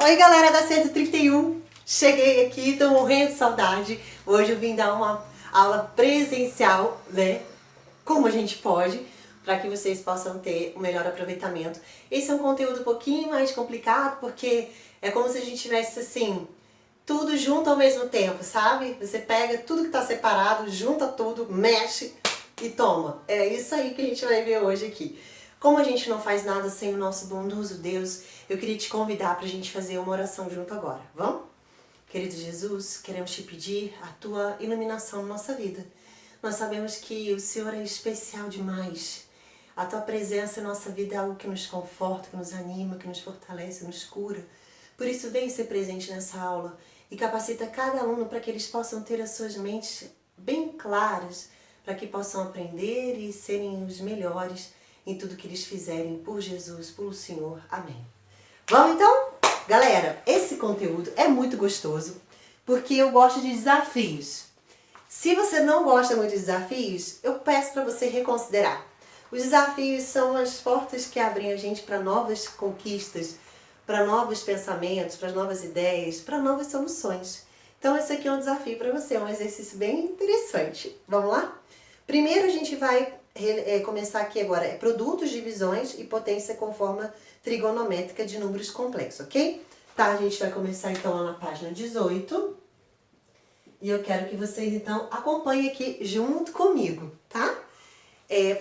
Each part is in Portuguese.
Oi galera da 131, cheguei aqui, tô morrendo de saudade. Hoje eu vim dar uma aula presencial, né, como a gente pode, para que vocês possam ter um melhor aproveitamento. Esse é um conteúdo um pouquinho mais complicado, porque é como se a gente tivesse assim, tudo junto ao mesmo tempo, sabe? Você pega tudo que tá separado, junta tudo, mexe e toma. É isso aí que a gente vai ver hoje aqui. Como a gente não faz nada sem o nosso bondoso Deus, eu queria te convidar para a gente fazer uma oração junto agora. Vamos? Querido Jesus, queremos te pedir a tua iluminação na nossa vida. Nós sabemos que o Senhor é especial demais. A tua presença em nossa vida é algo que nos conforta, que nos anima, que nos fortalece, nos cura. Por isso, vem ser presente nessa aula e capacita cada aluno para que eles possam ter as suas mentes bem claras, para que possam aprender e serem os melhores em tudo que eles fizerem por Jesus, pelo Senhor. Amém. Vamos então? Galera, esse conteúdo é muito gostoso porque eu gosto de desafios. Se você não gosta muito de desafios, eu peço para você reconsiderar. Os desafios são as portas que abrem a gente para novas conquistas, para novos pensamentos, para novas ideias, para novas soluções. Então esse aqui é um desafio para você, é um exercício bem interessante. Vamos lá? Primeiro a gente vai começar aqui agora, produtos, divisões e potência com forma trigonométrica de números complexos, ok? Tá, a gente vai começar então lá na página 18. E eu quero que vocês então acompanhem aqui junto comigo, tá?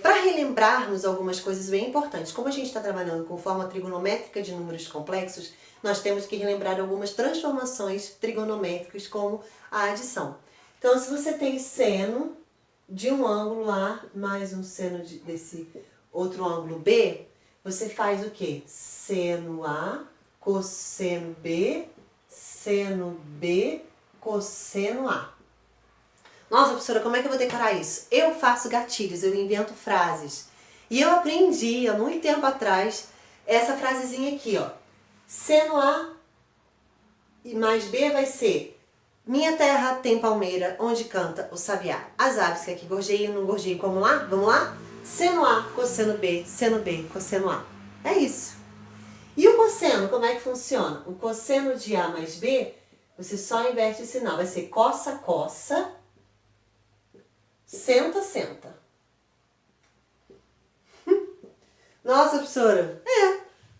Para relembrarmos algumas coisas bem importantes, como a gente está trabalhando com forma trigonométrica de números complexos, nós temos que relembrar algumas transformações trigonométricas como a adição. Então, se você tem seno de um ângulo A mais um seno desse outro ângulo B, você faz o quê? Seno A, cosseno B, seno B, cosseno A. Nossa, professora, como é que eu vou decorar isso? Eu faço gatilhos, eu invento frases. E eu aprendi há muito tempo atrás essa frasezinha aqui, ó. Seno A e mais B vai ser: minha terra tem palmeira onde canta o sabiá. As aves que aqui gorjeiam, não gorjeiam. Vamos lá? Vamos lá? Seno A, cosseno B, cosseno A. É isso. E o cosseno, como é que funciona? O cosseno de A mais B, você só inverte o sinal. Vai ser coça, coça, senta, senta. Nossa, professora.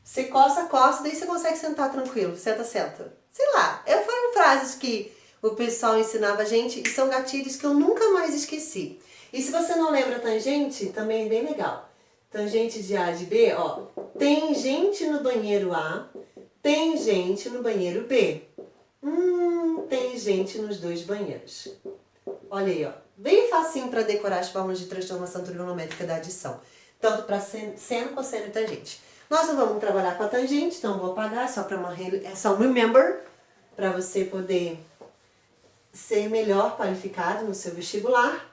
Você coça, coça, daí você consegue sentar tranquilo. Senta, senta. Sei lá, foram frases que o pessoal ensinava a gente e são gatilhos que eu nunca mais esqueci. E se você não lembra tangente, também é bem legal. Tangente de A de B, ó. Tem gente no banheiro A, tem gente no banheiro B. Tem gente nos dois banheiros. Olha aí, ó. Bem facinho para decorar as fórmulas de transformação trigonométrica da adição. Tanto para seno, cosseno e tangente. Nós não vamos trabalhar com a tangente, então vou apagar, é só um remember, para você poder ser melhor qualificado no seu vestibular.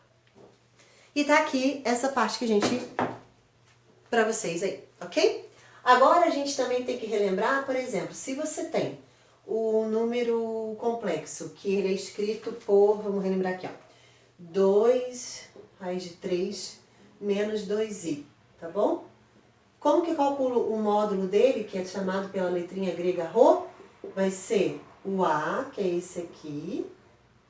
E tá aqui essa parte que a gente, para vocês aí, ok? Agora a gente também tem que relembrar, por exemplo, se você tem o número complexo, que ele é escrito por, vamos relembrar aqui, ó, 2 raiz de 3 menos 2i, tá bom? Como que eu calculo o módulo dele, que é chamado pela letrinha grega Rho? Vai ser o A, que é esse aqui,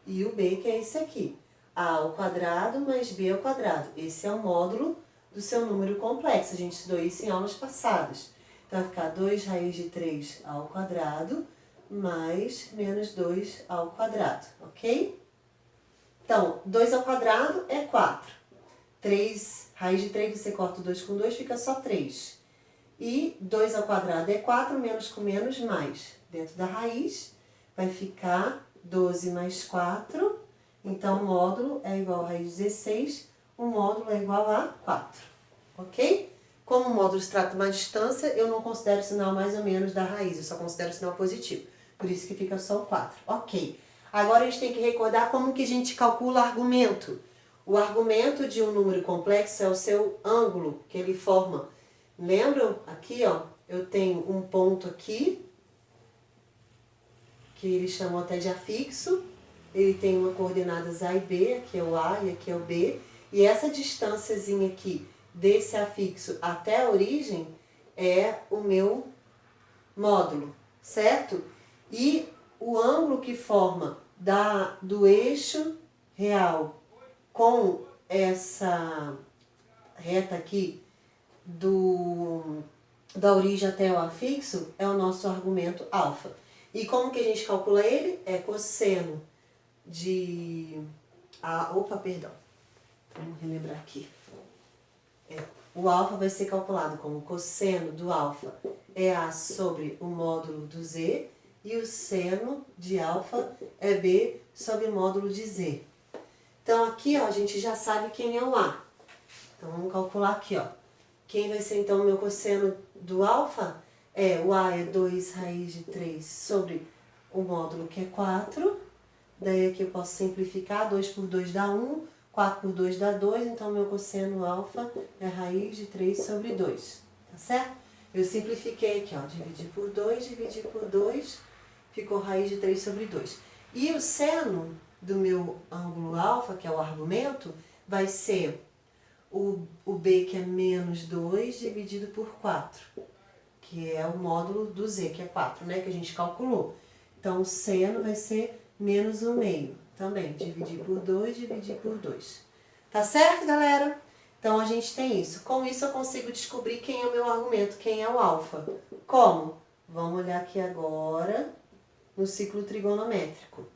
e o B, que é esse aqui. A ao quadrado mais B ao quadrado. Esse é o módulo do seu número complexo. A gente estudou isso em aulas passadas. Então, vai ficar 2 raiz de 3 ao quadrado mais menos 2 ao quadrado, ok? Então, 2 ao quadrado é 4. 3, raiz de 3, você corta o 2 com 2, fica só 3. E 2 ao quadrado é 4, menos com menos, mais. Dentro da raiz vai ficar 12 mais 4. Então, o módulo é igual a raiz de 16. O módulo é igual a 4. Ok? Como o módulo se trata de uma distância, eu não considero o sinal mais ou menos da raiz. Eu só considero o sinal positivo. Por isso que fica só o 4. Ok. Agora, a gente tem que recordar como que a gente calcula argumento. O argumento de um número complexo é o seu ângulo que ele forma. Lembram? Aqui, ó, eu tenho um ponto aqui, que eles chamam até de afixo. Ele tem uma coordenadas A e B, aqui é o A e aqui é o B. E essa distânciazinha aqui, desse afixo até a origem, é o meu módulo. certo? E o ângulo que forma do eixo real com essa reta aqui da origem até o afixo é o nosso argumento alfa. E como que a gente calcula ele? É cosseno de... perdão. Vamos relembrar aqui. O alfa vai ser calculado como cosseno do alfa é A sobre o módulo do Z e o seno de alfa é B sobre o módulo de Z. Então aqui ó, a gente já sabe quem é o A. Então vamos calcular aqui, ó. Quem vai ser então o meu cosseno do alfa? O A é 2 raiz de 3 sobre o módulo que é 4. Daí aqui eu posso simplificar, 2 por 2 dá 1, 4 por 2 dá 2, então meu cosseno alfa é raiz de 3 sobre 2, tá certo? Eu simplifiquei aqui, ó, dividi por 2, ficou raiz de 3 sobre 2. E o seno do meu ângulo alfa, que é o argumento, vai ser o B, que é menos 2, dividido por 4, que é o módulo do Z, que é 4, né, que a gente calculou. Então, o seno vai ser menos 1/2. Também, dividir por 2, dividir por 2. Tá certo, galera? Então, a gente tem isso. Com isso, eu consigo descobrir quem é o meu argumento, quem é o alfa. Como? Vamos olhar aqui agora no ciclo trigonométrico.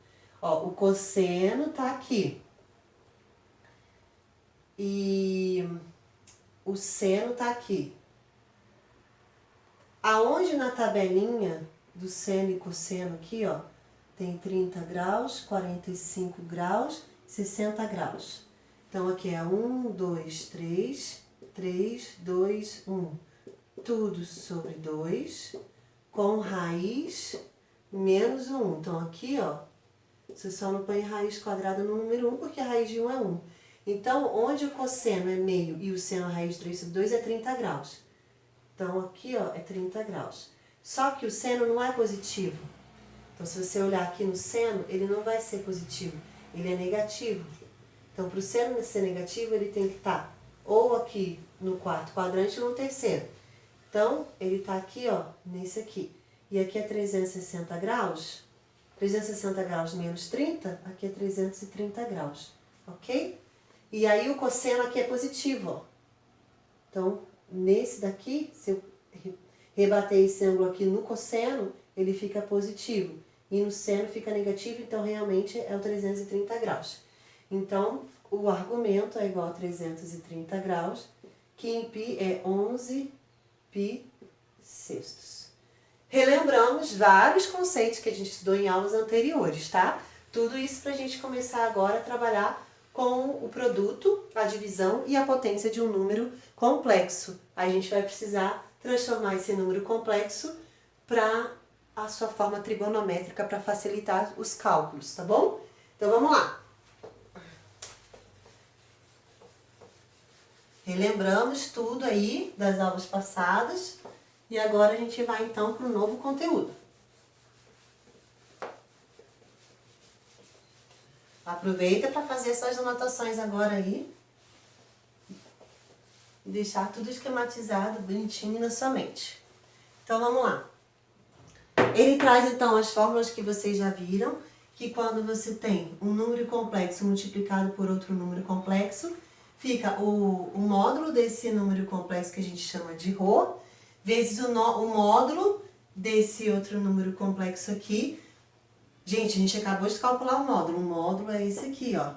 Ó, o cosseno tá aqui. E o seno tá aqui. Aonde na tabelinha do seno e cosseno aqui, ó, tem 30 graus, 45 graus, 60 graus. Então, aqui é 1, 2, 3, 3, 2, 1. Tudo sobre 2, com raiz menos 1. Então, aqui, ó, você só não põe raiz quadrada no número 1, porque a raiz de 1 é 1. Então, onde o cosseno é meio e o seno é raiz de 3 sobre 2 é 30 graus. Então, aqui, ó, é 30 graus. Só que o seno não é positivo. Então, se você olhar aqui no seno, ele não vai ser positivo, ele é negativo. Então, para o seno ser negativo, ele tem que estar ou aqui no quarto quadrante ou no terceiro. Então, ele está aqui, ó, nesse aqui. E aqui é 360 graus. 360 graus menos 30, aqui é 330 graus, ok? E aí, o cosseno aqui é positivo, ó. Então, nesse daqui, se eu rebater esse ângulo aqui no cosseno, ele fica positivo. E no seno fica negativo, então realmente é o 330 graus. Então, o argumento é igual a 330 graus, que em π é 11 π sextos. Relembramos vários conceitos que a gente estudou em aulas anteriores, tá? Tudo isso para a gente começar agora a trabalhar com o produto, a divisão e a potência de um número complexo. A gente vai precisar transformar esse número complexo para a sua forma trigonométrica para facilitar os cálculos, tá bom? Então vamos lá. Relembramos tudo aí das aulas passadas e agora a gente vai então para o novo conteúdo. Aproveita para fazer suas anotações agora aí e deixar tudo esquematizado, bonitinho na sua mente. Então vamos lá. Ele traz então as fórmulas que vocês já viram, que quando você tem um número complexo multiplicado por outro número complexo, fica o módulo desse número complexo que a gente chama de ρ, vezes o módulo desse outro número complexo aqui. Gente, a gente acabou de calcular o módulo. O módulo é esse aqui, ó,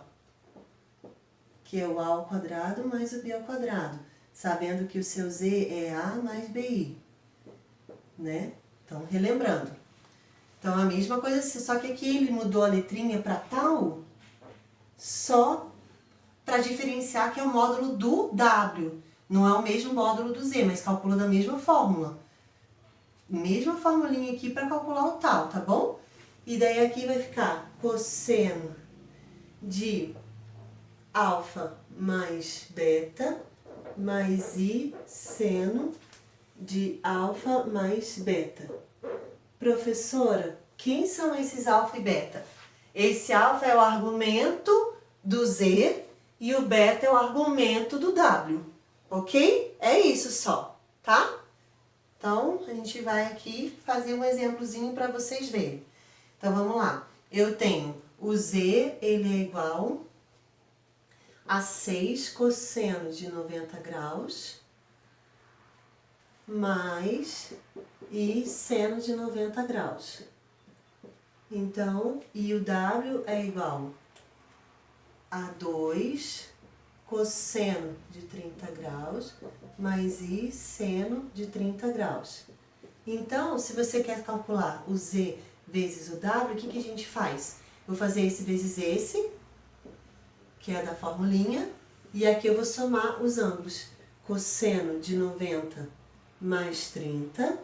que é o A ao quadrado mais o B ao quadrado, sabendo que o seu Z é A mais BI, né? Então, relembrando. Então, a mesma coisa, só que aqui ele mudou a letrinha para tal, só para diferenciar que é o módulo do W. Não é o mesmo módulo do Z, mas calcula da mesma fórmula. Mesma formulinha aqui para calcular o tal, tá bom? E daí aqui vai ficar cosseno de alfa mais beta mais I seno de alfa mais beta. Professora, quem são esses alfa e beta? Esse alfa é o argumento do Z e o beta é o argumento do W, ok? É isso só, tá? Então, a gente vai aqui fazer um exemplozinho para vocês verem. Então, vamos lá. Eu tenho o Z, ele é igual a 6 cosseno de 90 graus mais I seno de 90 graus. Então, e o W é igual a 2 cosseno de 30 graus mais I seno de 30 graus. Então, se você quer calcular o Z vezes o W, o que a gente faz? Vou fazer esse vezes esse, que é da formulinha, e aqui eu vou somar os ângulos. Cosseno de 90 mais 30,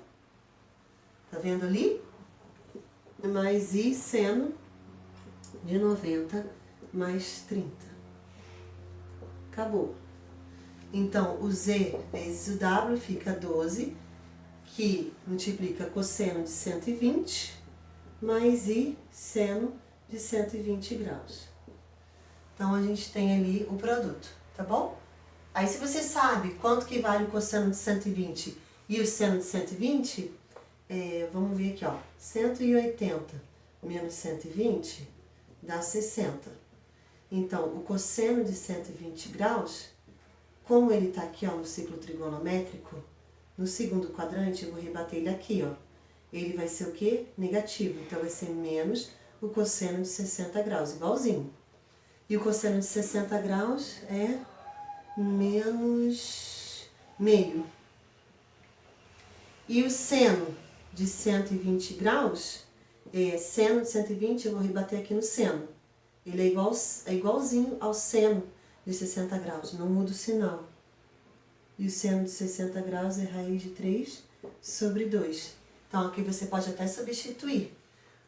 tá vendo ali? Mais I seno de 90 mais 30. Acabou. Então, o Z vezes o W fica 12, que multiplica cosseno de 120, mais I seno de 120 graus. Então, a gente tem ali o produto, tá bom? Aí, se você sabe quanto que vale o cosseno de 120 e o seno de 120, vamos ver aqui, ó, 180 menos 120 dá 60. Então, o cosseno de 120 graus, como ele está aqui, ó, no ciclo trigonométrico, no segundo quadrante, eu vou rebater ele aqui, ó. Ele vai ser o quê? Negativo. Então, vai ser menos o cosseno de 60 graus, igualzinho. E o cosseno de 60 graus é menos meio. E o seno de 120 graus, seno de 120, eu vou rebater aqui no seno. Ele é igualzinho ao seno de 60 graus, não muda o sinal. E o seno de 60 graus é raiz de 3 sobre 2. Então, aqui você pode até substituir.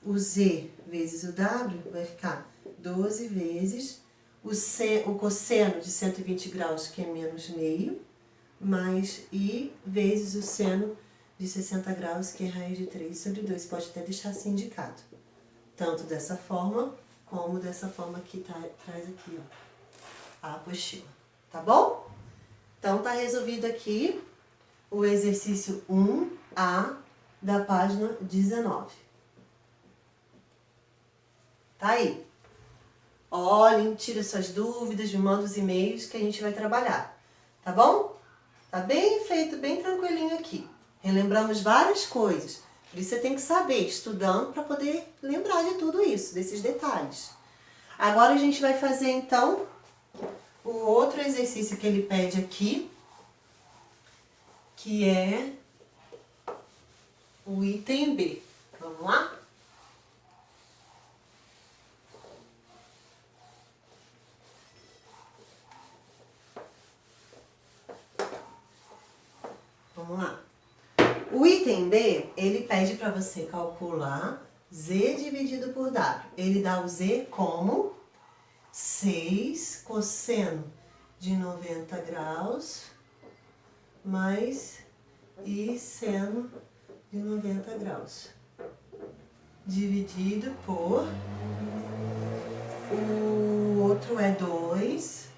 O Z vezes o W vai ficar 12 vezes o cosseno de 120 graus, que é menos meio, mais I vezes o seno de 60 graus, que é raiz de 3 sobre 2. Pode até deixar assim indicado. Tanto dessa forma, como dessa forma que traz aqui, ó, a apostila. Tá bom? Então, tá resolvido aqui o exercício 1A da página 19. Tá aí. Olhem, tira suas dúvidas, me manda os e-mails que a gente vai trabalhar. Tá bom? Tá bem feito, bem tranquilinho aqui. Relembramos várias coisas. Por isso você tem que saber, estudando, para poder lembrar de tudo isso, desses detalhes. Agora a gente vai fazer, então, o outro exercício que ele pede aqui, que é o item B. Vamos lá? Vamos lá. O item B, ele pede para você calcular Z dividido por W. Ele dá o Z como 6 cosseno de 90 graus mais I seno de 90 graus. Dividido por... O outro é 2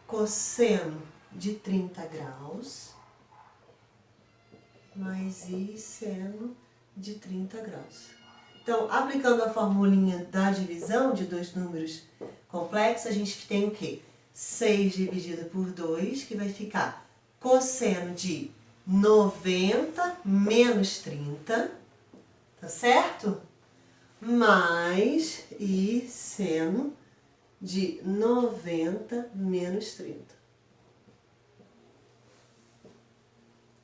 cosseno de 30 graus mais I seno de 30 graus. Então, aplicando a formulinha da divisão de dois números complexos, a gente tem o quê? 6 dividido por 2, que vai ficar cosseno de 90 menos 30, tá certo? Mais I seno de 90 menos 30.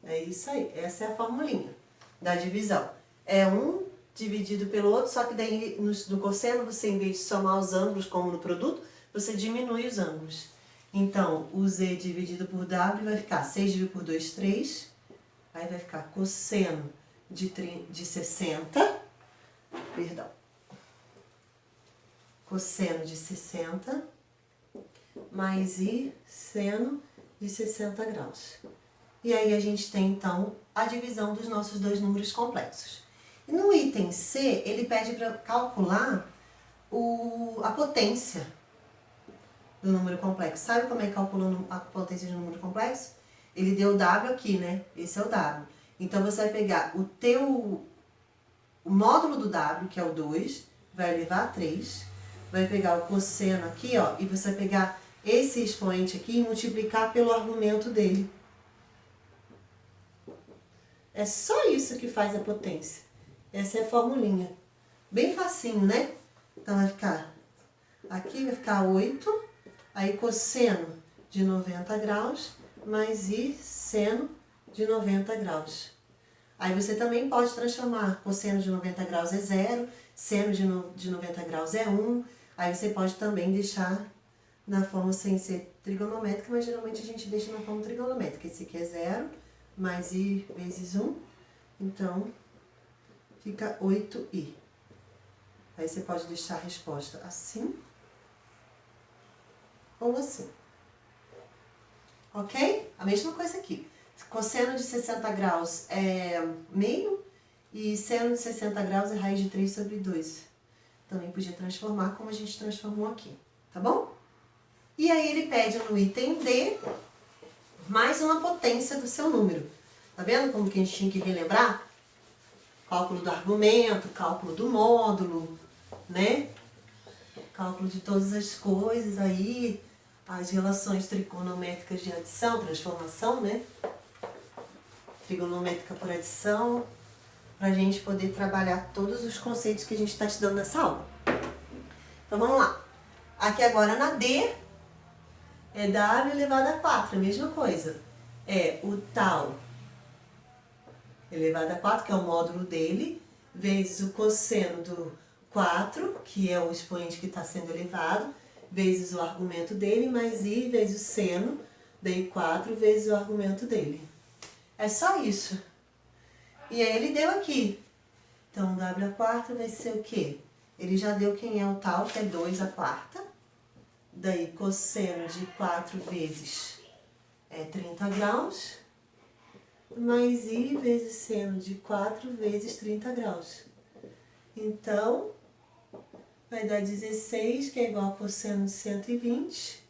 É isso aí, essa é a formulinha da divisão. É um dividido pelo outro, só que daí no cosseno, você, em vez de somar os ângulos como no produto, você diminui os ângulos. Então, o Z dividido por W vai ficar 6 dividido por 2, 3. Aí vai ficar cosseno de 60. Perdão. Cosseno de 60 mais I seno de 60 graus. E aí a gente tem, então, a divisão dos nossos dois números complexos. E no item C, ele pede para calcular a potência do número complexo. Sabe como é que calcula a potência do número complexo? Ele deu o W aqui, né? Esse é o W. Então, você vai pegar o módulo do W, que é o 2, vai elevar a 3, vai pegar o cosseno aqui, ó, e você vai pegar esse expoente aqui e multiplicar pelo argumento dele. É só isso que faz a potência. Essa é a formulinha. Bem facinho, né? Então, vai ficar... Aqui vai ficar 8, aí cosseno de 90 graus, mais I seno de 90 graus. Aí você também pode transformar, cosseno de 90 graus é 0, seno de 90 graus é 1. Aí você pode também deixar na forma sem ser trigonométrica, mas geralmente a gente deixa na forma trigonométrica. Esse aqui é 0, mais I vezes 1, então fica 8I. Aí você pode deixar a resposta assim ou assim. Ok? A mesma coisa aqui. Cosseno de 60 graus é meio e seno de 60 graus é raiz de 3 sobre 2. Também podia transformar como a gente transformou aqui, tá bom? E aí ele pede no item D mais uma potência do seu número. Tá vendo como que a gente tinha que relembrar? Cálculo do argumento, cálculo do módulo, né? Cálculo de todas as coisas aí, as relações trigonométricas de adição, transformação, né? Trigonométrica por adição, para a gente poder trabalhar todos os conceitos que a gente está estudando nessa aula. Então vamos lá. Aqui agora na D, é W elevado a 4, a mesma coisa. É o tal elevado a 4, que é o módulo dele, vezes o cosseno do 4, que é o expoente que está sendo elevado, vezes o argumento dele, mais I vezes o seno, daí 4 vezes o argumento dele. É só isso. E aí ele deu aqui. Então, W a quarta vai ser o quê? Ele já deu quem é o tal, que é 2 a quarta. Daí, cosseno de 4 vezes é 30 graus. Mais I vezes seno de 4 vezes 30 graus. Então, vai dar 16, que é igual a cosseno de 120,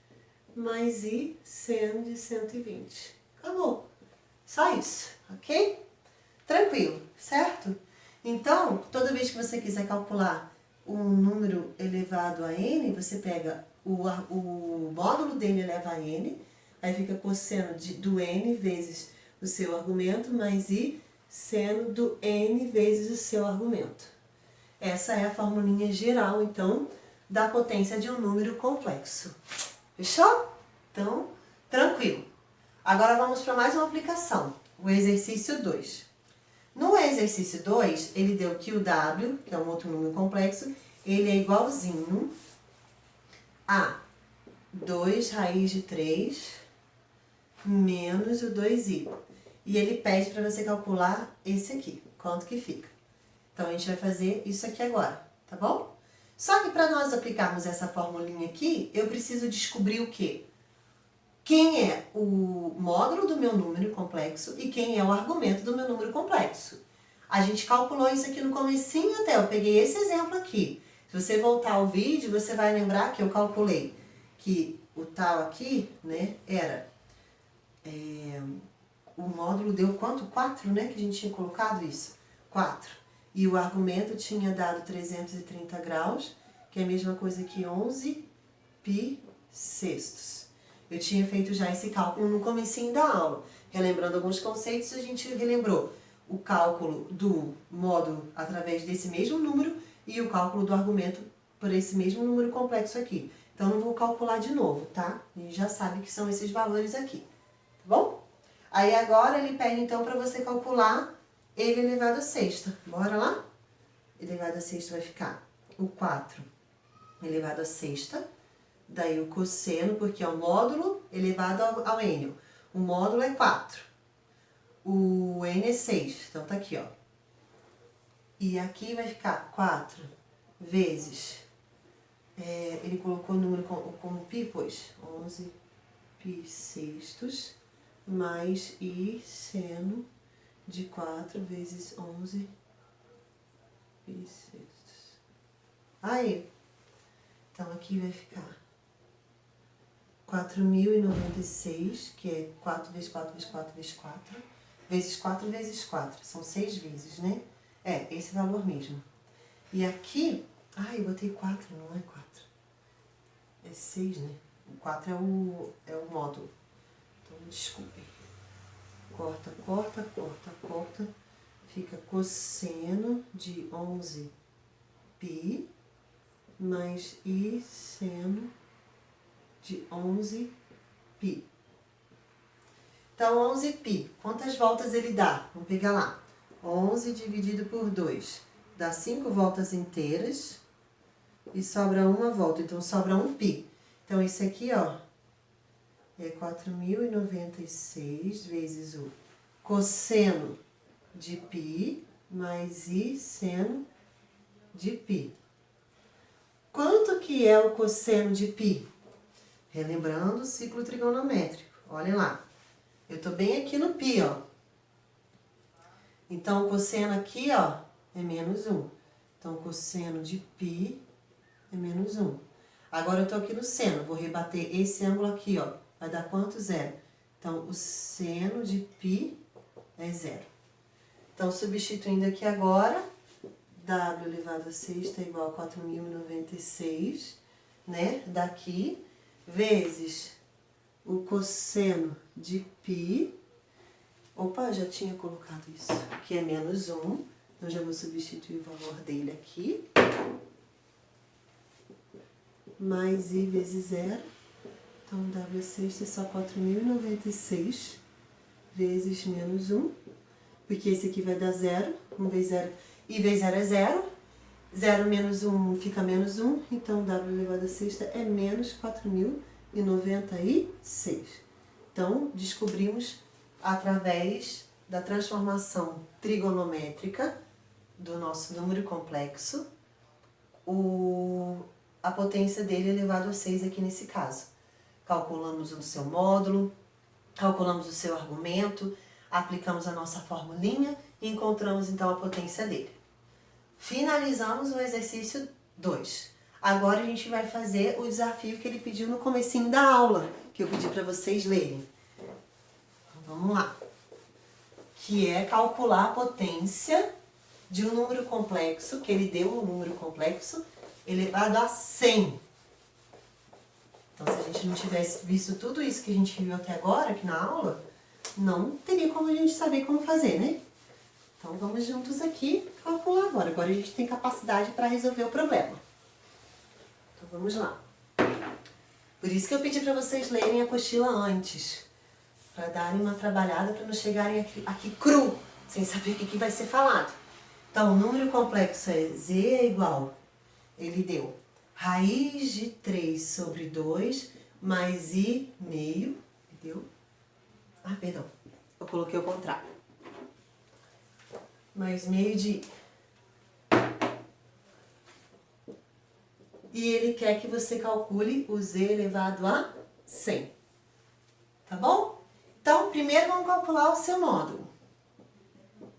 mais I seno de 120. Acabou. Só isso, ok? Tranquilo, certo? Então, toda vez que você quiser calcular um número elevado a n, você pega o módulo dele eleva a n, aí fica cosseno do n vezes o seu argumento, mais i seno do n vezes o seu argumento. Essa é a formulinha geral, então, da potência de um número complexo. Fechou? Então, tranquilo. Agora vamos para mais uma aplicação, o exercício 2. No exercício 2, ele deu que o W, que é um outro número complexo, ele é igualzinho a 2 raiz de 3 menos o 2i. E ele pede para você calcular esse aqui, quanto que fica. Então, a gente vai fazer isso aqui agora, tá bom? Só que para nós aplicarmos essa formulinha aqui, eu preciso descobrir o quê? Quem é o módulo do meu número complexo e quem é o argumento do meu número complexo. A gente calculou isso aqui no comecinho até, eu peguei esse exemplo aqui. Se você voltar ao vídeo, você vai lembrar que eu calculei que o tal aqui, né, era... o módulo deu quanto? 4, né, que a gente tinha colocado isso? 4. E o argumento tinha dado 330 graus, que é a mesma coisa que 11 π sextos. Eu tinha feito já esse cálculo no comecinho da aula. Relembrando alguns conceitos, a gente relembrou o cálculo do módulo através desse mesmo número e o cálculo do argumento por esse mesmo número complexo aqui. Então, não vou calcular de novo, tá? A gente já sabe que são esses valores aqui, tá bom? Aí agora ele pede então para você calcular ele elevado a sexta. Bora lá? Elevado a sexta vai ficar o 4 elevado a sexta. Daí o cosseno, porque é o módulo elevado ao n. O módulo é 4. O n é 6. Então, tá aqui, ó. E aqui vai ficar 4 vezes... ele colocou o número como π, pois. 11 π sextos mais i seno de 4 vezes 11 π sextos. Aí, então aqui vai ficar 4.096, que é 4 vezes 4 vezes 4 vezes 4, vezes 4 vezes 4. São 6 vezes, né? É, esse valor mesmo. E aqui... Ah, eu botei 4, não é 4. É 6, né? O 4 é o módulo. Então, desculpem. Corta, corta, corta, corta. Fica cosseno de 11π mais i seno de 11π. Então, 11π, quantas voltas ele dá? Vamos pegar lá. 11 dividido por 2 dá 5 voltas inteiras e sobra uma volta, então sobra 1π. Então, esse aqui, ó, é 4.096 vezes o cosseno de π mais i seno de π. Quanto que é o cosseno de π? Relembrando o ciclo trigonométrico. Olhem lá. Eu tô bem aqui no π, ó. Então, o cosseno aqui, ó, é menos 1. Então, o cosseno de π é menos 1. Agora, eu tô aqui no seno. Vou rebater esse ângulo aqui, ó. Vai dar quanto? 0. Então, o seno de π é 0. Então, substituindo aqui agora, w elevado a 6 está igual a 4.096, né? Daqui, vezes o cosseno de π. Opa, já tinha colocado isso. Que é menos 1. Então, já vou substituir o valor dele aqui. Mais i vezes 0. Então, w sexta é só 4.096 vezes menos 1. Porque esse aqui vai dar 0. 1 vezes 0. I vezes 0 é 0. 0 menos 1 fica menos 1. Então, w elevado a sexta é menos 4.096. Então, descobrimos através da transformação trigonométrica do nosso número complexo a potência dele elevado a 6 aqui nesse caso. Calculamos o seu módulo, calculamos o seu argumento, aplicamos a nossa formulinha e encontramos então a potência dele. Finalizamos o exercício 2. Agora a gente vai fazer o desafio que ele pediu no comecinho da aula, que eu pedi para vocês lerem. Então, vamos lá. Que é calcular a potência de um número complexo, que ele deu um número complexo, elevado a 100. Então, se a gente não tivesse visto tudo isso que a gente viu até agora, aqui na aula, não teria como a gente saber como fazer, né? Então, vamos juntos aqui calcular agora. Agora a gente tem capacidade para resolver o problema. Então, vamos lá. Por isso que eu pedi para vocês lerem a apostila antes, para darem uma trabalhada, para não chegarem aqui cru, sem saber o que vai ser falado. Então, o número complexo é z é igual, ele deu raiz de 3 sobre 2 mais i meio, entendeu? Ah, perdão, eu coloquei o contrário. Mais meio de i. E ele quer que você calcule o z elevado a 100. Tá bom? Então, primeiro vamos calcular o seu módulo,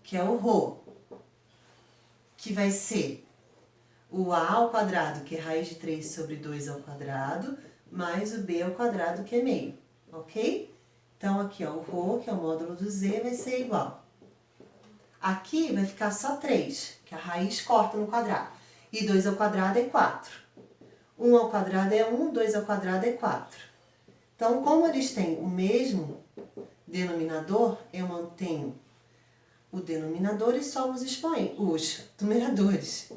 que é o ρ, que vai ser o a ao quadrado, que é raiz de 3 sobre 2 ao quadrado, mais o b ao quadrado, que é meio, ok? Então, aqui, ó, o ρ, que é o módulo do z, vai ser igual. Aqui vai ficar só 3, que a raiz corta no quadrado. E 2 ao quadrado é 4. 1 ao quadrado é 1, 2 ao quadrado é 4. Então, como eles têm o mesmo denominador, eu mantenho o denominador e somos os numeradores.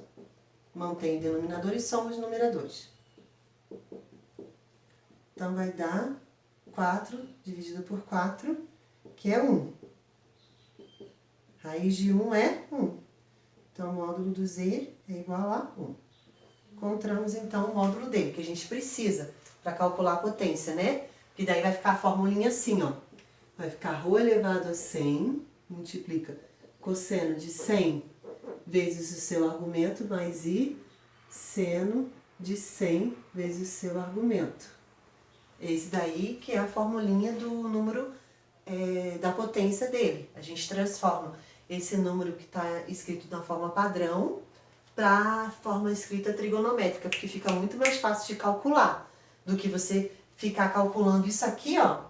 Mantenho o denominador e somos numeradores. Então, vai dar 4 dividido por 4, que é 1. Raiz de 1 é 1. Então, o módulo do z é igual a 1. Encontramos, então, o módulo dele, que a gente precisa para calcular a potência, né? Que daí vai ficar a formulinha assim, ó. Vai ficar ρ elevado a 100, multiplica cosseno de 100 vezes o seu argumento, mais i seno de 100 vezes o seu argumento. Esse daí que é a formulinha do número da potência dele. A gente transforma esse número que está escrito na forma padrão para a forma escrita trigonométrica, porque fica muito mais fácil de calcular do que você ficar calculando isso aqui, ó,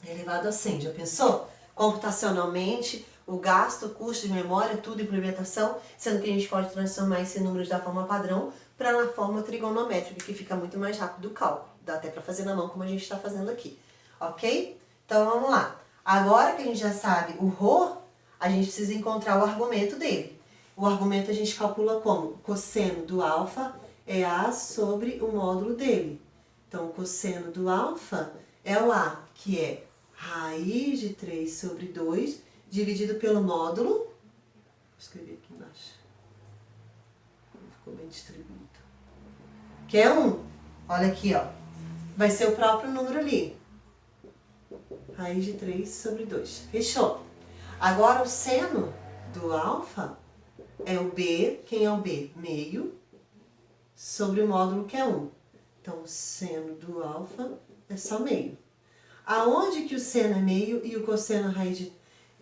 elevado a 100. Já pensou? computacionalmente, o gasto, o custo de memória, tudo, implementação, sendo que a gente pode transformar esses números da forma padrão para na forma trigonométrica, que fica muito mais rápido o cálculo. Dá até para fazer na mão, como a gente está fazendo aqui, ok? Então vamos lá. Agora que a gente já sabe o ρ, a gente precisa encontrar o argumento dele. O argumento a gente calcula como? O cosseno do alfa é A sobre o módulo dele. Então, o cosseno do alfa é o A, que é raiz de 3 sobre 2, dividido pelo módulo. Vou escrever aqui embaixo. Ficou bem distribuído. Que é 1. Olha aqui, ó. Vai ser o próprio número ali. Raiz de 3 sobre 2. Fechou? Agora, o seno do alfa é o B. Quem é o B? Meio. Sobre o módulo que é 1. Então, o seno do alfa é só meio. Aonde que o seno é meio e o cosseno raiz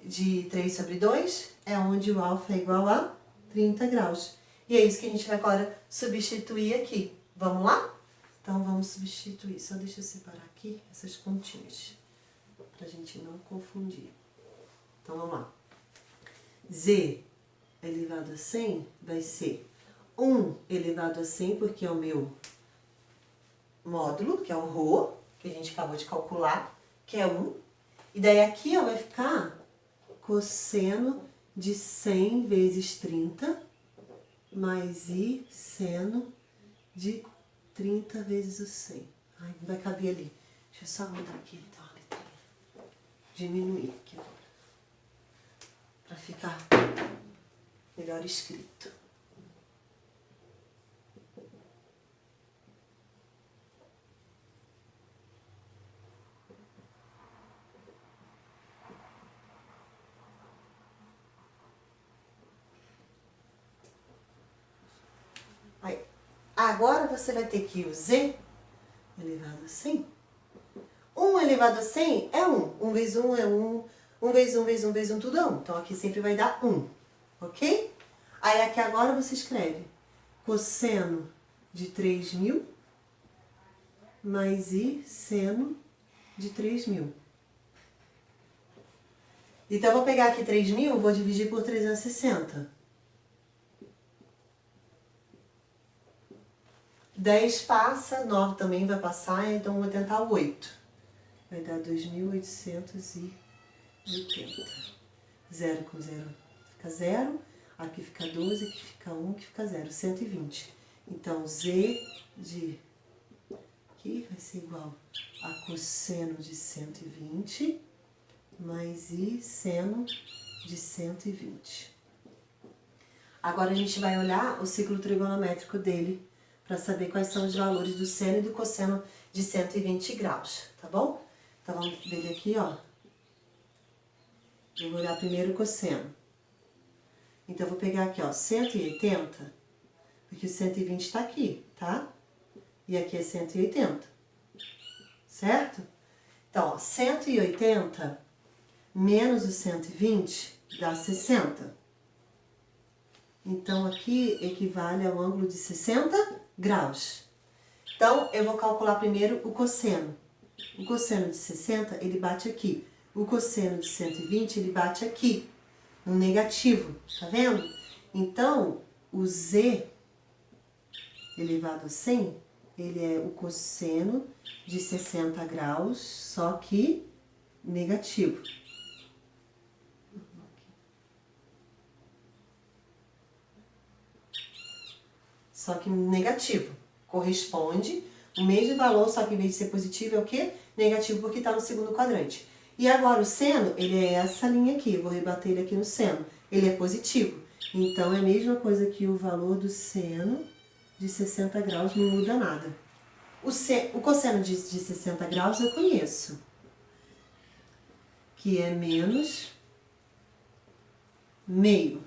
de 3 sobre 2? É onde o alfa é igual a 30 graus. E é isso que a gente vai agora substituir aqui. Vamos lá? Então, vamos substituir. Só deixa eu separar aqui essas continhas, pra gente não confundir. Então, vamos lá. Z elevado a 100 vai ser 1 elevado a 100, porque é o meu módulo, que é o ρ, que a gente acabou de calcular, que é 1. E daí aqui, ó, vai ficar cosseno de 100 vezes 30, mais I seno de 30 vezes o 100. Ai, não vai caber ali. Deixa eu só mudar aqui, então, a letrinha. Diminuir aqui agora. Pra ficar melhor escrito. Aí, agora você vai ter que o Z elevado a 100. 1 elevado a 100 é 1. 1 vezes 1 é 1. 1 vezes 1 vezes 1 vezes 1, tudo é 1. Então, aqui sempre vai dar 1. Ok? Aí, aqui agora você escreve cosseno de 3.000 mais I seno de 3.000. Então, eu vou pegar aqui 3.000, vou dividir por 360. 10 passa, 9 também vai passar, então vou tentar o 8. Vai dar 2.880. 0 com 0 fica 0, aqui fica 12, aqui fica 1, aqui fica 0, 120. Então, Z de aqui vai ser igual a cosseno de 120 mais I seno de 120. Agora a gente vai olhar o ciclo trigonométrico dele para saber quais são os valores do seno e do cosseno de 120 graus, tá bom? Então, vamos ver ele aqui, ó. Eu vou olhar primeiro o cosseno. Então, eu vou pegar aqui, ó, 180, porque o 120 está aqui, tá? E aqui é 180, certo? Então, ó, 180 menos o 120 dá 60. Então, aqui equivale ao ângulo de 60 graus. Então, eu vou calcular primeiro o cosseno. O cosseno de 60, ele bate aqui. O cosseno de 120, ele bate aqui, no negativo, tá vendo? Então, o Z elevado a 100, ele é o cosseno de 60 graus, só que negativo. Só que negativo. Corresponde o mesmo valor, só que em vez de ser positivo é o quê? Negativo, porque está no segundo quadrante. E agora o seno, ele é essa linha aqui, vou rebater ele aqui no seno. Ele é positivo. Então, é a mesma coisa que o valor do seno de 60 graus, não muda nada. O cosseno de 60 graus eu conheço, que é menos meio.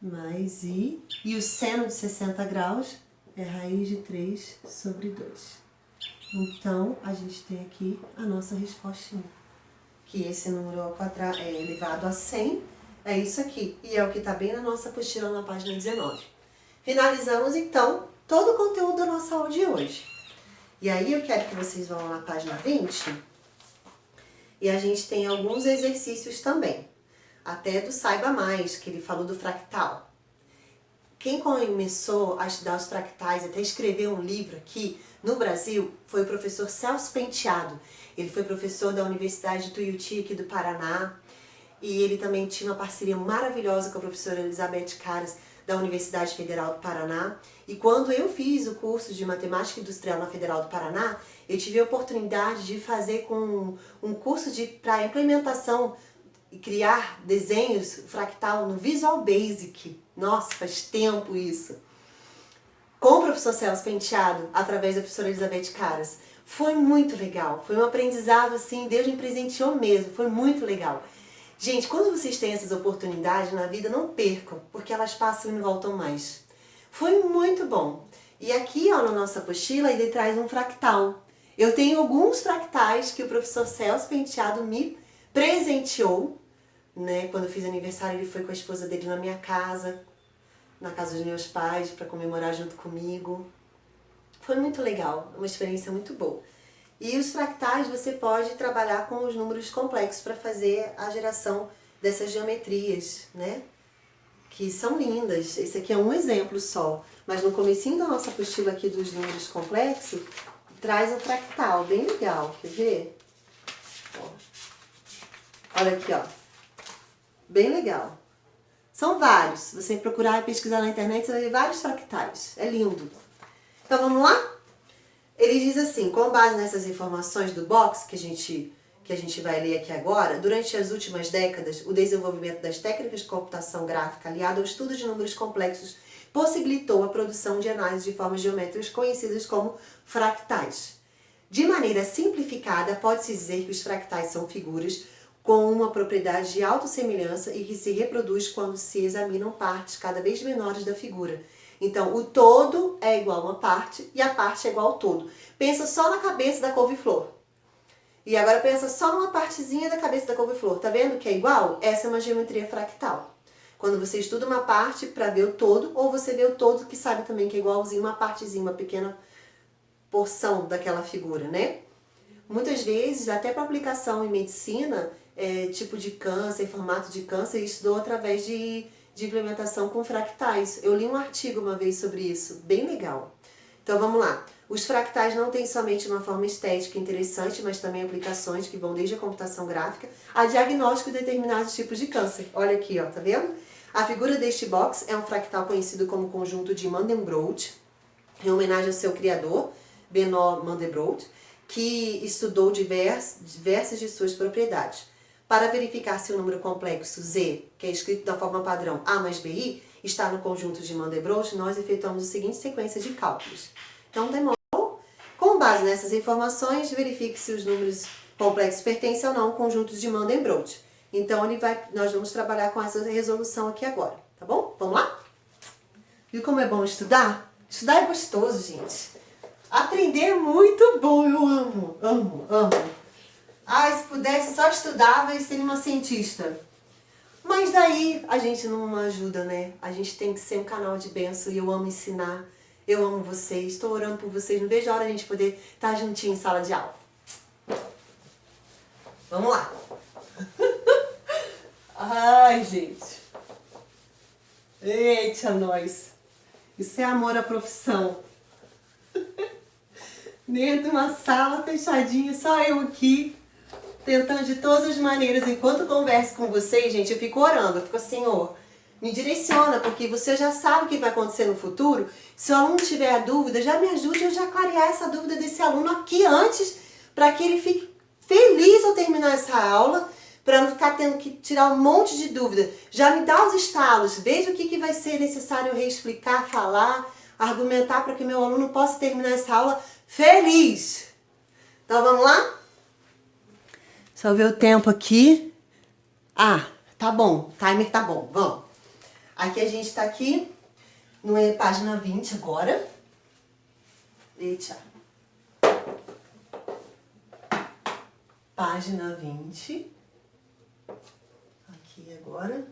Mais I. E o seno de 60 graus é raiz de 3 sobre 2. Então, a gente tem aqui a nossa respostinha. Que esse número ao quadrado é elevado a 100, é isso aqui. E é o que está bem na nossa apostila na página 19. Finalizamos, então, todo o conteúdo da nossa aula de hoje. E aí, eu quero que vocês vão na página 20 E a gente tem alguns exercícios também. Até do Saiba Mais, que ele falou do fractal. Quem começou a estudar os fractais, até escrever um livro aqui no Brasil, foi o professor Celso Penteado. Ele foi professor da Universidade de Tuiuti, aqui do Paraná. E ele também tinha uma parceria maravilhosa com a professora Elizabeth Caras, da Universidade Federal do Paraná. E quando eu fiz o curso de Matemática Industrial na Federal do Paraná, eu tive a oportunidade de fazer com um curso para implementação e criar desenhos fractal no Visual Basic. Nossa, faz tempo isso. Com o professor Celso Penteado, através da professora Elizabeth Caras. Foi muito legal. Foi um aprendizado assim, Deus me presenteou mesmo. Foi muito legal. Gente, quando vocês têm essas oportunidades na vida, não percam, porque elas passam e não voltam mais. Foi muito bom. E aqui, ó, na nossa apostila, ele traz um fractal. Eu tenho alguns fractais que o professor Celso Penteado me presenteou, né? Quando eu fiz aniversário, ele foi com a esposa dele na minha casa, na casa dos meus pais, para comemorar junto comigo. Foi muito legal, uma experiência muito boa. E os fractais você pode trabalhar com os números complexos para fazer a geração dessas geometrias, né? Que são lindas. Esse aqui é um exemplo só. Mas no comecinho da nossa apostila aqui dos números complexos, traz um fractal bem legal. Quer ver? Ó. Olha aqui, ó. Bem legal. São vários. Se você procurar e pesquisar na internet, você vai ver vários fractais. É lindo. Então vamos lá? Ele diz assim, com base nessas informações do box que a gente vai ler aqui agora, durante as últimas décadas, o desenvolvimento das técnicas de computação gráfica aliado ao estudo de números complexos possibilitou a produção de análise de formas geométricas conhecidas como fractais. De maneira simplificada, pode-se dizer que os fractais são figuras com uma propriedade de autossemelhança e que se reproduz quando se examinam partes cada vez menores da figura. Então, o todo é igual a uma parte e a parte é igual ao todo. Pensa só na cabeça da couve-flor. E agora pensa só numa partezinha da cabeça da couve-flor. Tá vendo que é igual? Essa é uma geometria fractal. Quando você estuda uma parte para ver o todo, ou você vê o todo que sabe também que é igualzinho uma partezinha, uma pequena porção daquela figura, né? Muitas vezes, até para aplicação em medicina, tipo de câncer, formato de câncer, estudou através de implementação com fractais. Eu li um artigo uma vez sobre isso, bem legal. Então vamos lá. Os fractais não têm somente uma forma estética interessante, mas também aplicações que vão desde a computação gráfica a diagnóstico de determinados tipos de câncer. Olha aqui, ó, tá vendo? A figura deste box é um fractal conhecido como conjunto de Mandelbrot, em homenagem ao seu criador, Benoit Mandelbrot, que estudou diversas de suas propriedades. Para verificar se o número complexo Z, que é escrito da forma padrão A mais BI, está no conjunto de Mandelbrot, nós efetuamos a seguinte sequência de cálculos. Então, demorou? Com base nessas informações, verifique se os números complexos pertencem ou não ao conjunto de Mandelbrot. Então, nós vamos trabalhar com essa resolução aqui agora, tá bom? Vamos lá? Viu como é bom estudar? Estudar é gostoso, gente. Aprender é muito bom, eu amo, amo, amo. Ah, se pudesse, só estudava e seria uma cientista. Mas daí a gente não ajuda, né? A gente tem que ser um canal de bênção e eu amo ensinar. Eu amo vocês, estou orando por vocês. Não vejo a hora de a gente poder estar juntinho em sala de aula. Vamos lá. Ai, gente. Eita, nós. Isso é amor à profissão. Dentro de uma sala fechadinha, só eu aqui. Tentando de todas as maneiras, enquanto eu converso com vocês, gente, eu fico orando, eu fico assim, Senhor, me direciona, porque você já sabe o que vai acontecer no futuro. Se o aluno tiver dúvida, já me ajude a já clarear essa dúvida desse aluno aqui antes, para que ele fique feliz ao terminar essa aula, para não ficar tendo que tirar um monte de dúvida. Já me dá os estalos, veja o que vai ser necessário eu reexplicar, falar, argumentar, para que meu aluno possa terminar essa aula feliz. Então vamos lá? Só ver o tempo aqui. Ah, tá bom. O timer tá bom. Vamos. Aqui a gente tá aqui no página 20 agora. Eita. Página 20. Aqui agora.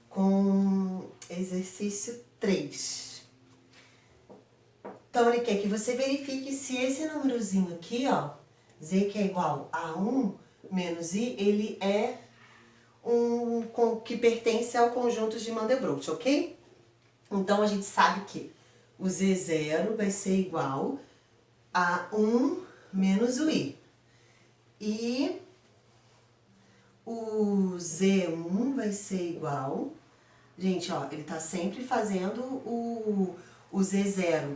Com exercício 3. Então, ele quer que você verifique se esse númerozinho aqui, ó, Z que é igual a 1, menos I, ele é que pertence ao conjunto de Mandelbrot, ok? Então, a gente sabe que o Z0 vai ser igual a 1 menos o I. E o Z1 vai ser igual... Gente, ó, ele tá sempre fazendo o Z0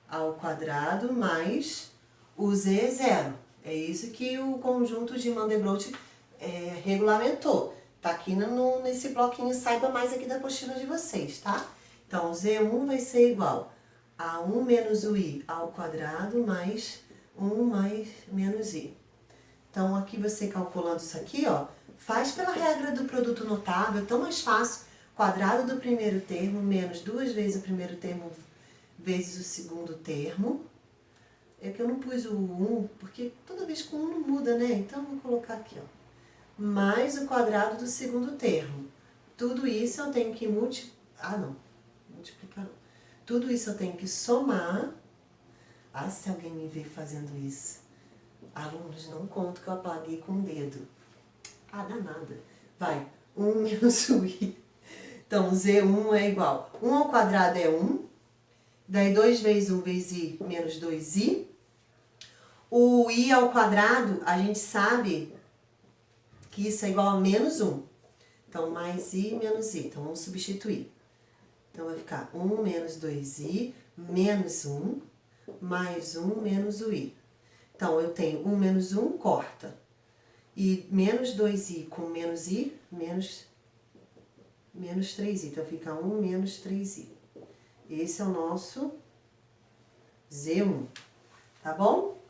ao quadrado mais o Z0. É isso que o conjunto de Mandelbrot regulamentou. Tá aqui nesse bloquinho, saiba mais aqui da apostila de vocês, tá? Então, o Z1 vai ser igual a 1 menos o I ao quadrado mais 1 mais menos I. Então, aqui você calculando isso aqui, ó, faz pela regra do produto notável, tão mais fácil. Quadrado do primeiro termo menos 2 vezes o primeiro termo vezes o segundo termo. É que eu não pus o 1, porque toda vez com 1 não muda, né? Então, eu vou colocar aqui, ó. Mais o quadrado do segundo termo. Tudo isso eu tenho que multiplicar não. Tudo isso eu tenho que somar. Ah, se alguém me ver fazendo isso. Alunos, não conto que eu apaguei com o dedo. Ah, dá nada. Vai, 1 menos o I. Então, Z1 é igual. 1 ao quadrado é 1. Daí 2 vezes 1 vezes I menos 2I. O I ao quadrado, a gente sabe que isso é igual a menos 1. Então, mais I menos I. Então, vamos substituir. Então, vai ficar 1 menos 2I menos 1 mais 1 menos o I. Então, eu tenho 1 menos 1, corta. E menos 2I com menos I, menos 3I. Então, fica 1 menos 3I. Esse é o nosso Z1. Tá bom?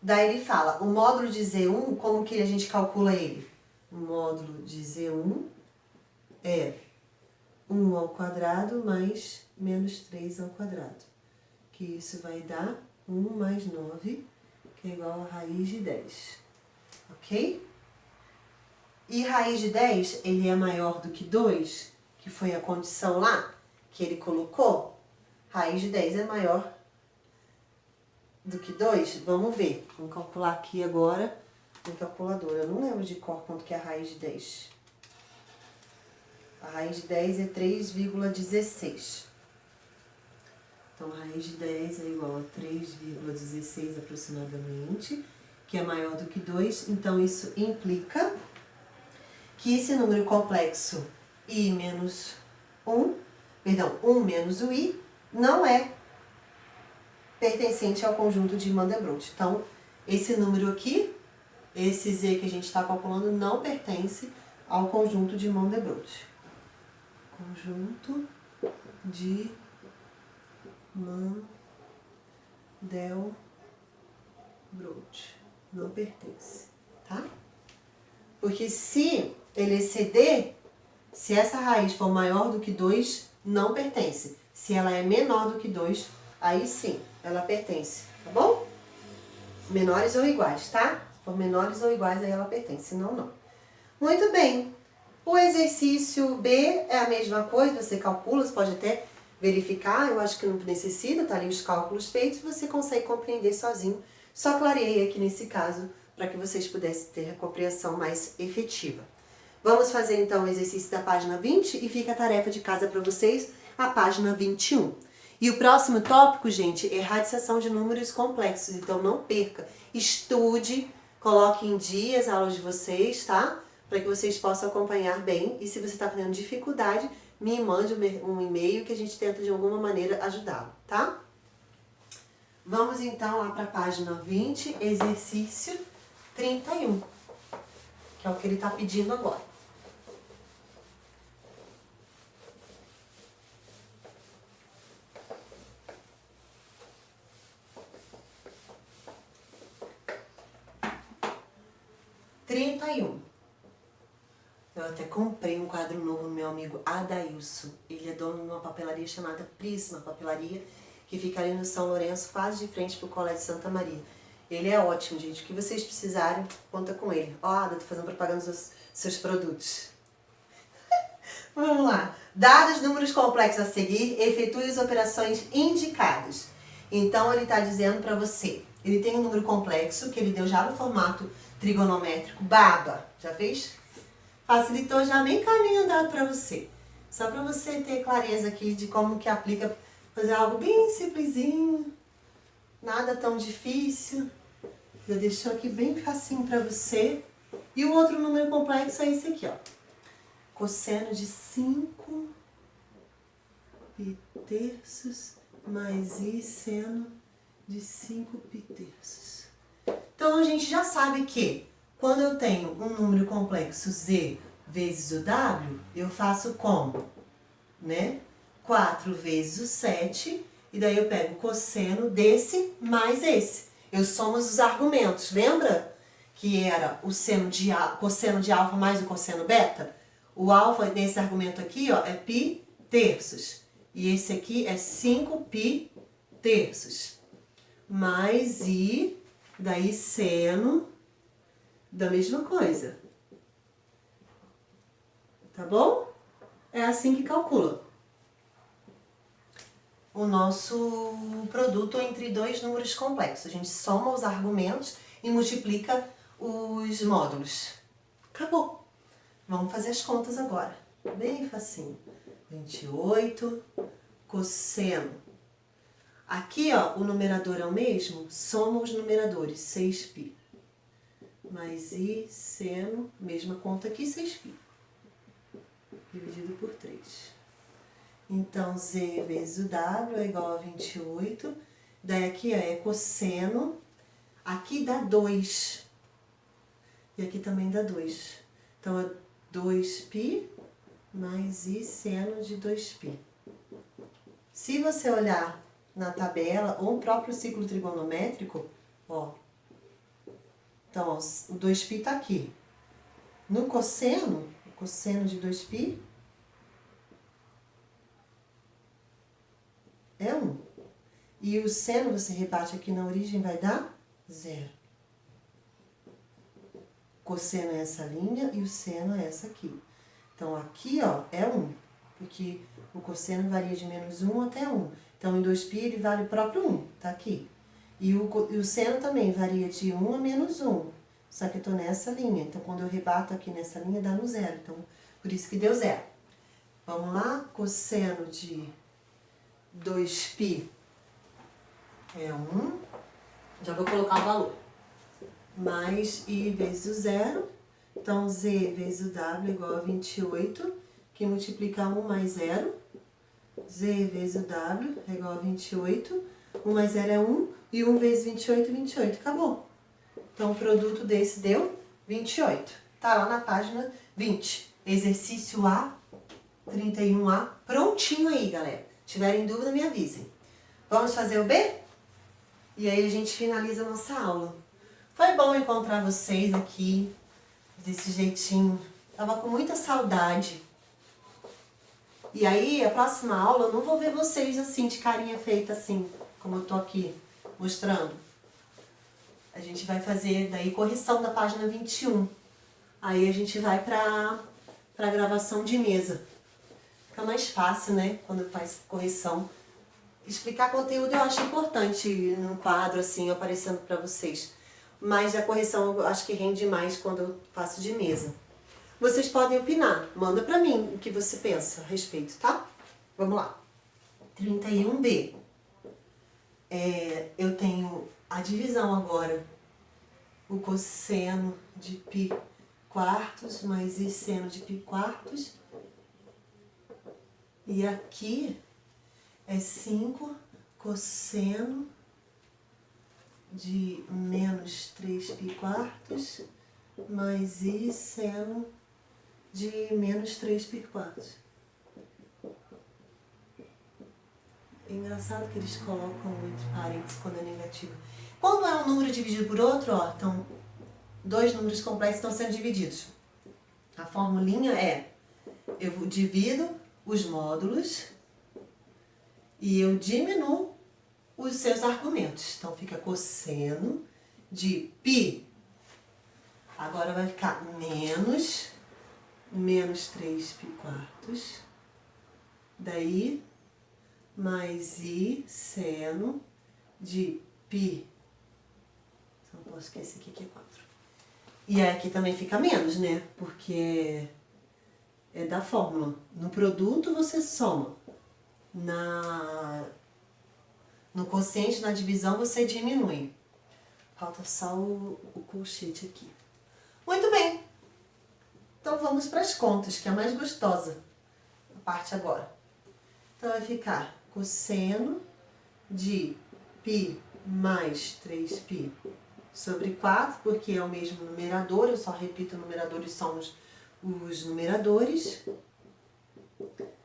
Daí ele fala, o módulo de Z1, como que a gente calcula ele? O módulo de Z1 é 1 ao quadrado mais menos 3 ao quadrado. Que isso vai dar 1 mais 9, que é igual a raiz de 10. Ok? E raiz de 10, ele é maior do que 2, que foi a condição lá que ele colocou. Raiz de 10 é maior do que 2? Vamos ver. Vamos calcular aqui agora no calculador. Eu não lembro de cor quanto que é a raiz de 10. A raiz de 10 é 3,16. Então, a raiz de 10 é igual a 3,16 aproximadamente, que é maior do que 2. Então, isso implica que esse número complexo I menos 1, perdão, 1 menos o I, não é pertencente ao conjunto de Mandelbrot. Então, esse número aqui, esse Z que a gente está calculando, não pertence ao conjunto de Mandelbrot. Conjunto de Mandelbrot. Não pertence, tá? Porque se ele exceder, se essa raiz for maior do que 2, não pertence. Se ela é menor do que 2, aí sim, ela pertence, tá bom? Menores ou iguais, tá? Se for menores ou iguais, aí ela pertence, senão não. Muito bem. O exercício B é a mesma coisa, você calcula, você pode até verificar, eu acho que não necessita, tá ali os cálculos feitos, você consegue compreender sozinho. Só clareei aqui nesse caso, para que vocês pudessem ter a compreensão mais efetiva. Vamos fazer então o exercício da página 20 e fica a tarefa de casa para vocês, a página 21. E o próximo tópico, gente, é radiciação de números complexos, então não perca, estude, coloque em dia as aulas de vocês, tá? Para que vocês possam acompanhar bem. E se você está tendo dificuldade, me mande um e-mail que a gente tenta de alguma maneira ajudá-lo, tá? Vamos então lá para a página 20, exercício 31, que é o que ele está pedindo agora. Eu até comprei um quadro novo no meu amigo Adailson. Ele é dono de uma papelaria chamada Prisma Papelaria, que fica ali no São Lourenço, quase de frente pro Colégio Santa Maria. Ele é ótimo, gente. O que vocês precisarem, conta com ele. Ó, Ada, tô fazendo propaganda dos seus produtos. Vamos lá. Dados números complexos a seguir, efetue as operações indicadas. Então, ele está dizendo para você, ele tem um número complexo, que ele deu já no formato trigonométrico, baba. Já fez? Facilitou já bem caminho andado para você. Só para você ter clareza aqui de como que aplica, fazer algo bem simplesinho, nada tão difícil. Já deixou aqui bem facinho para você. E o outro número complexo é esse aqui, ó. Cosseno de 5 pi terços mais i seno de 5 pi terços. Então, a gente já sabe que quando eu tenho um número complexo z vezes o w, eu faço como? Né? 4 vezes o 7, e daí eu pego o cosseno desse mais esse. Eu somo os argumentos, lembra? Que era o cosseno de alfa mais o cosseno beta? O alfa nesse argumento aqui, ó, é π terços. E esse aqui é 5 π terços. Mais i, daí seno da mesma coisa. Tá bom? É assim que calcula o nosso produto entre dois números complexos. A gente soma os argumentos e multiplica os módulos. Acabou. Vamos fazer as contas agora. Bem facinho. 28 cosseno. Aqui, ó, o numerador é o mesmo, soma os numeradores, 6π. Mais i seno, mesma conta aqui, 6π. Dividido por 3. Então, z vezes o w é igual a 28. Daí aqui, ó, é cosseno. Aqui dá 2. E aqui também dá 2. Então, é 2π mais i seno de 2π. Se você olhar na tabela ou no próprio ciclo trigonométrico, ó. Então, ó, o 2π está aqui. No cosseno, o cosseno de 2π é 1. E o seno, você rebate aqui na origem, vai dar 0. O cosseno é essa linha e o seno é essa aqui. Então, aqui, ó, é 1, porque o cosseno varia de menos 1 até 1. Então, em 2π ele vale o próprio 1, tá aqui. E o seno também varia de 1 a menos 1, só que eu tô nessa linha. Então, quando eu rebato aqui nessa linha, dá no 0. Então, por isso que deu 0. Vamos lá? Cosseno de 2π é 1. Já vou colocar o valor. Mais i vezes o 0. Então, z vezes o w é igual a 28, que multiplica 1 mais 0. Z vezes o w é igual a 28. 1 mais 0 é 1. E 1 vezes 28 é 28. Acabou. Então, o produto desse deu 28. Tá lá na página 20. Exercício A, 31A. Prontinho aí, galera. Se tiverem dúvida, me avisem. Vamos fazer o B? E aí a gente finaliza a nossa aula. Foi bom encontrar vocês aqui, desse jeitinho. Tava com muita saudade. E aí, a próxima aula, eu não vou ver vocês assim, de carinha feita assim, como eu tô aqui mostrando. A gente vai fazer daí correção da página 21. Aí a gente vai pra gravação de mesa. Fica mais fácil, né, quando faz correção. Explicar conteúdo eu acho importante no quadro, assim, aparecendo pra vocês. Mas a correção eu acho que rende mais quando eu faço de mesa. Vocês podem opinar. Manda pra mim o que você pensa a respeito, tá? Vamos lá. 31B. Eu tenho a divisão agora. O cosseno de π quartos mais i seno de π quartos. E aqui é 5 cosseno de menos 3π quartos mais i seno de menos 3π quartos. É engraçado que eles colocam entre parênteses quando é negativo. Quando é um número dividido por outro, ó, então, dois números complexos estão sendo divididos. A formulinha é, eu divido os módulos e eu diminuo os seus argumentos. Então, fica cosseno de π. Agora vai ficar menos 3π quartos. Daí, mais i seno de π. Não posso esquecer aqui que é 4. E aqui também fica menos, né? Porque é da fórmula. No produto você soma. No quociente, na divisão, você diminui. Falta só o colchete aqui. Muito bem. Então vamos para as contas, que é a mais gostosa. A parte agora. Então vai ficar cosseno de π mais 3π sobre 4, porque é o mesmo numerador, eu só repito o numerador e somos os numeradores.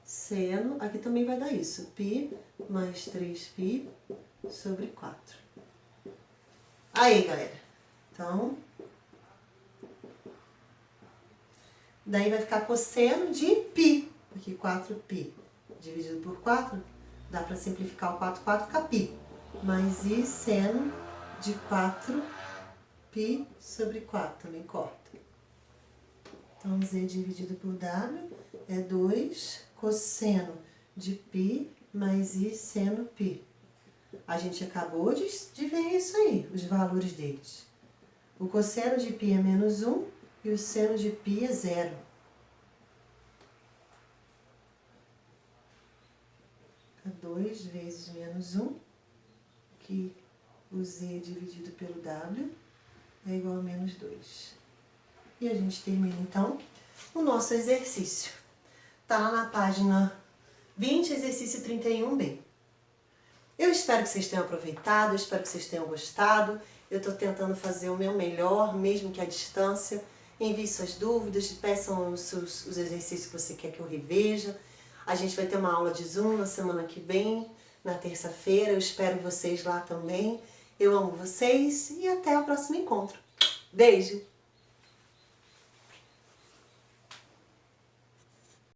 Seno, aqui também vai dar isso, π mais 3π sobre 4. Aí, galera, então, daí vai ficar cosseno de π, porque 4π dividido por 4, dá para simplificar o 4, 4 fica π, mais i seno de 4π sobre 4, também corta. Então, z dividido por w é 2 cosseno de π mais i seno π. A gente acabou de ver isso aí, os valores deles. O cosseno de π é menos 1 e o seno de π é 0. Fica 2 vezes menos 1, que o z dividido pelo w é igual a menos 2. E a gente termina, então, o nosso exercício. Tá lá na página 20, exercício 31b. Eu espero que vocês tenham aproveitado, eu espero que vocês tenham gostado. Eu estou tentando fazer o meu melhor, mesmo que à distância. Envie suas dúvidas, peçam os exercícios que você quer que eu reveja. A gente vai ter uma aula de Zoom na semana que vem, na terça-feira. Eu espero vocês lá também. Eu amo vocês e até o próximo encontro. Beijo!